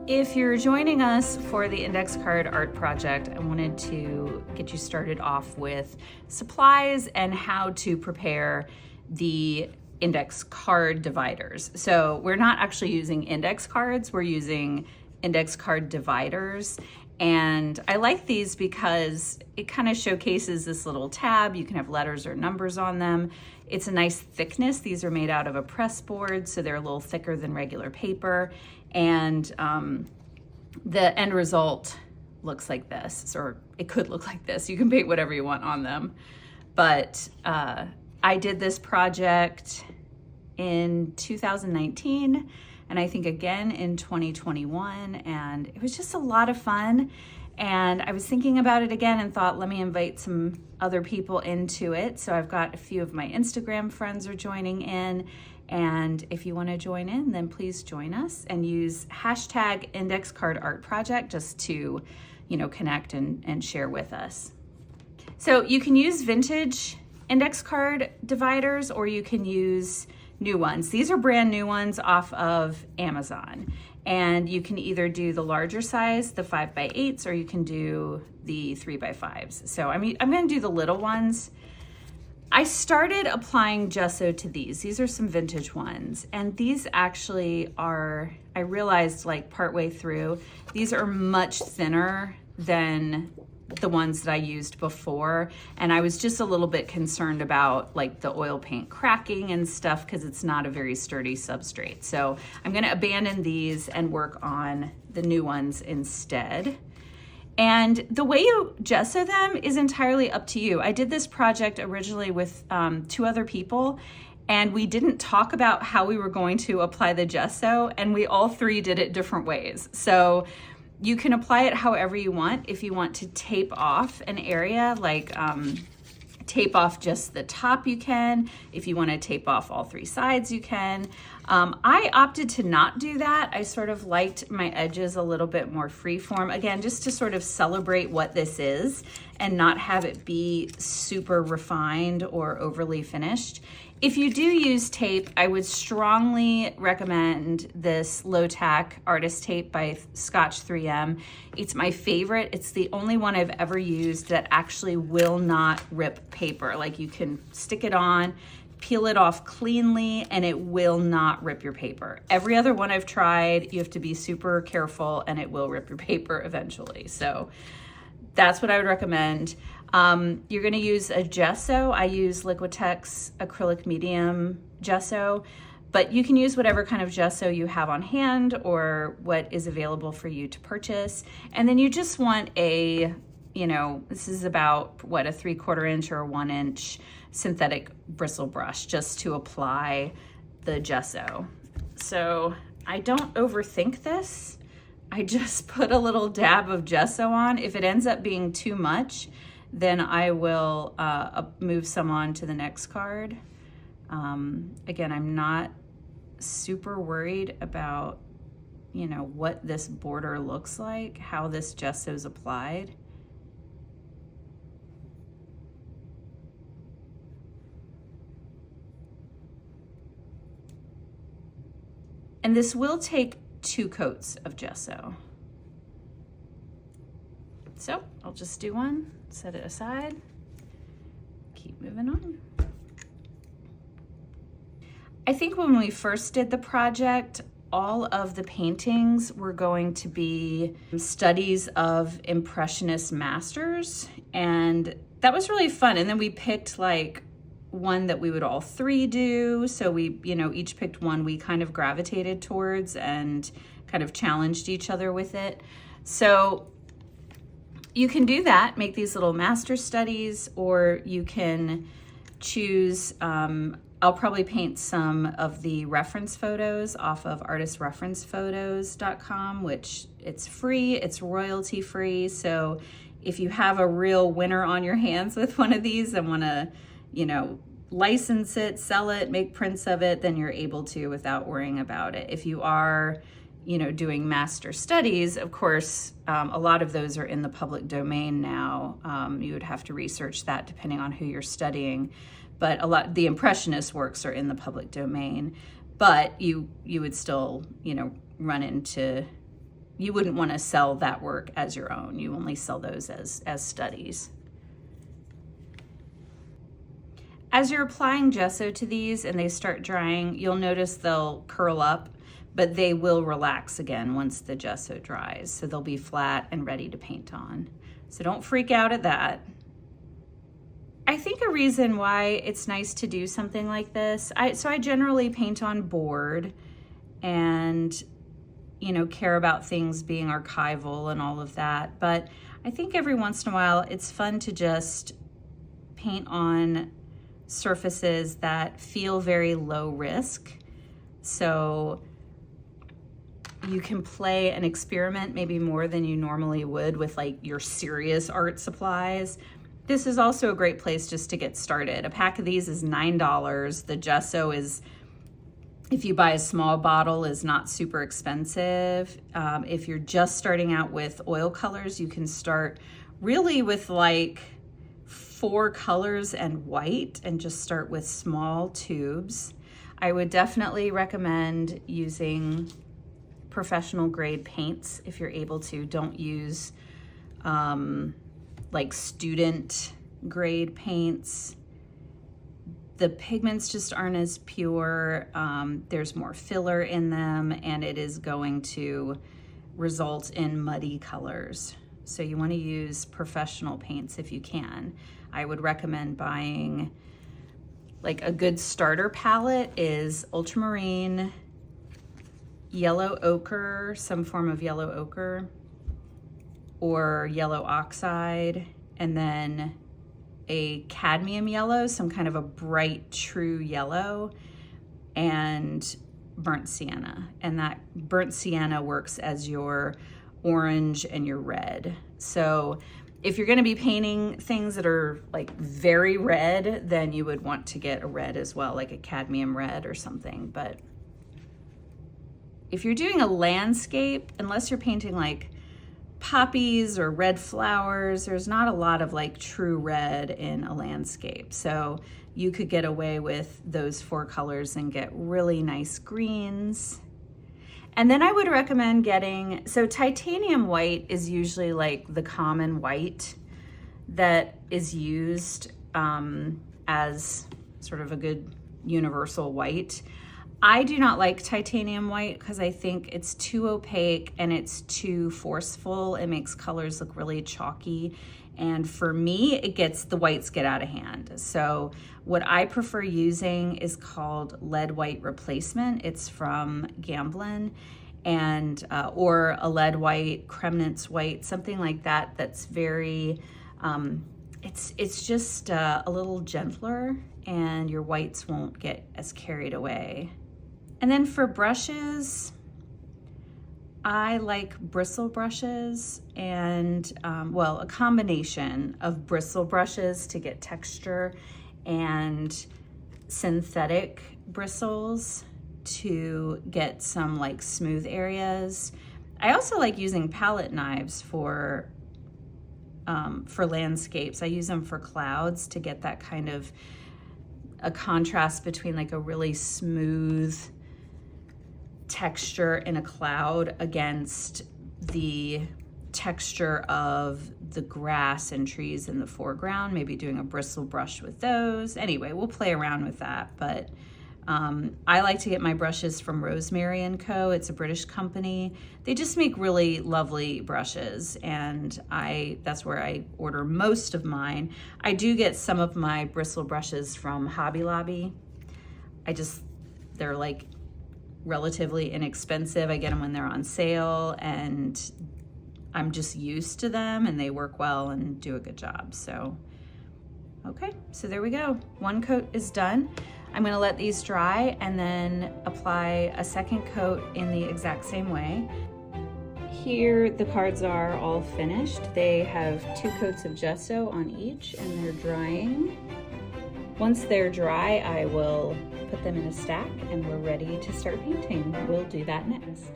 If you're joining us for the index card art project, I wanted to get you started off with supplies and how to prepare the index card dividers. So we're not actually using index cards, we're using index card dividers. And I like these because it kind of showcases this little tab. You can have letters or numbers on them. It's a nice thickness. These are made out of a press board, so they're a little thicker than regular paper. And the end result looks like this, or it could look like this. You can paint whatever you want on them. But I did this project in 2019, and I think again in 2021, and it was just a lot of fun. And I was thinking about it again and thought, let me invite some other people into it. So I've got a few of my Instagram friends are joining in. And if you want to join in, then please join us and use hashtag indexcardartproject just to, connect and share with us. So you can use vintage index card dividers, or you can use new ones. These are brand new ones off of Amazon. And you can either do the larger size, the 5x8s, or you can do the 3x5s. So I'm going to do the little ones. I started applying gesso to these. These are some vintage ones. And these actually are, I realized like partway through, these are much thinner than the ones that I used before. And I was just a little bit concerned about like the oil paint cracking and stuff because it's not a very sturdy substrate. So I'm gonna abandon these and work on the new ones instead. And the way you gesso them is entirely up to you. I did this project originally with 2 other people, and we didn't talk about how we were going to apply the gesso, and we all 3 did it different ways. So you can apply it however you want. If you want to tape off an area, like tape off just the top, you can. If you want to tape off all 3 sides, you can. I opted to not do that. I sort of liked my edges a little bit more freeform. Again, just to sort of celebrate what this is and not have it be super refined or overly finished. If you do use tape, I would strongly recommend this low tack artist tape by Scotch 3M. It's my favorite. It's the only one I've ever used that actually will not rip paper. Like you can stick it on, peel it off cleanly, and it will not rip your paper. Every other one I've tried, you have to be super careful and it will rip your paper eventually. So that's what I would recommend. You're gonna use a gesso. I use Liquitex acrylic medium gesso, but you can use whatever kind of gesso you have on hand or what is available for you to purchase. And then you just want a, this is about what, a 3/4 inch or a 1 inch synthetic bristle brush just to apply the gesso. So I don't overthink this. I just put a little dab of gesso on. If it ends up being too much, then I will move some on to the next card. Again, I'm not super worried about, what this border looks like, how this gesso is applied. And this will take 2 coats of gesso. So I'll just do one, set it aside, keep moving on. I think when we first did the project, all of the paintings were going to be studies of Impressionist masters, and that was really fun. And then we picked like one that we would all 3 do. So we, each picked one we kind of gravitated towards and kind of challenged each other with it. So you can do that, make these little master studies, or you can choose, I'll probably paint some of the reference photos off of artistreferencephotos.com, which it's free, it's royalty free. So if you have a real winner on your hands with one of these and want to, license it, sell it, make prints of it, then you're able to without worrying about it. If you are, doing master studies, of course, a lot of those are in the public domain now. You would have to research that depending on who you're studying. But the Impressionist works are in the public domain. But you would still, run into you wouldn't want to sell that work as your own. You only sell those as studies. As you're applying gesso to these and they start drying, you'll notice they'll curl up, but they will relax again once the gesso dries. So they'll be flat and ready to paint on. So don't freak out at that. I think a reason why it's nice to do something like this, so I generally paint on board and, you know, care about things being archival and all of that. But I think every once in a while it's fun to just paint on surfaces that feel very low risk. So you can play and experiment maybe more than you normally would with like your serious art supplies. This is also a great place just to get started. A pack of these is $9. The gesso is, if you buy a small bottle, is not super expensive. If you're just starting out with oil colors, you can start really with like 4 colors and white and just start with small tubes. I would definitely recommend using professional grade paints if you're able to. Don't use like student grade paints. The pigments just aren't as pure. There's more filler in them, and it is going to result in muddy colors. So you want to use professional paints if you can. I would recommend buying, like, a good starter palette is ultramarine, yellow ochre, some form of yellow ochre, or yellow oxide, and then a cadmium yellow, some kind of a bright true yellow, and burnt sienna. And that burnt sienna works as your orange and your red. So if you're going to be painting things that are like very red, then you would want to get a red as well, like a cadmium red or something. But if you're doing a landscape, unless you're painting like poppies or red flowers, there's not a lot of like true red in a landscape. So you could get away with those 4 colors and get really nice greens. And then I would recommend getting, so titanium white is usually like the common white that is used as sort of a good universal white. I do not like titanium white because I think it's too opaque and it's too forceful. It makes colors look really chalky. And for me, the whites get out of hand. So what I prefer using is called lead white replacement. It's from Gamblin, and or a lead white, Kremnitz white, something like that. That's very, it's just a little gentler, and your whites won't get as carried away. And then for brushes, I like bristle brushes and, well, a combination of bristle brushes to get texture and synthetic bristles to get some like smooth areas. I also like using palette knives for landscapes. I use them for clouds to get that kind of a contrast between like a really smooth texture in a cloud against the texture of the grass and trees in the foreground, maybe doing a bristle brush with those. Anyway, we'll play around with that, but I like to get my brushes from Rosemary & Co. It's a British company. They just make really lovely brushes, and that's where I order most of mine. I do get some of my bristle brushes from Hobby Lobby. They're like relatively inexpensive. I get them when they're on sale, and I'm just used to them, and they work well and do a good job. So, okay, so there we go. 1 coat is done. I'm gonna let these dry and then apply a 2nd coat in the exact same way. Here the cards are all finished. They have 2 coats of gesso on each, and they're drying. Once they're dry, I will put them in a stack and we're ready to start painting. We'll do that next.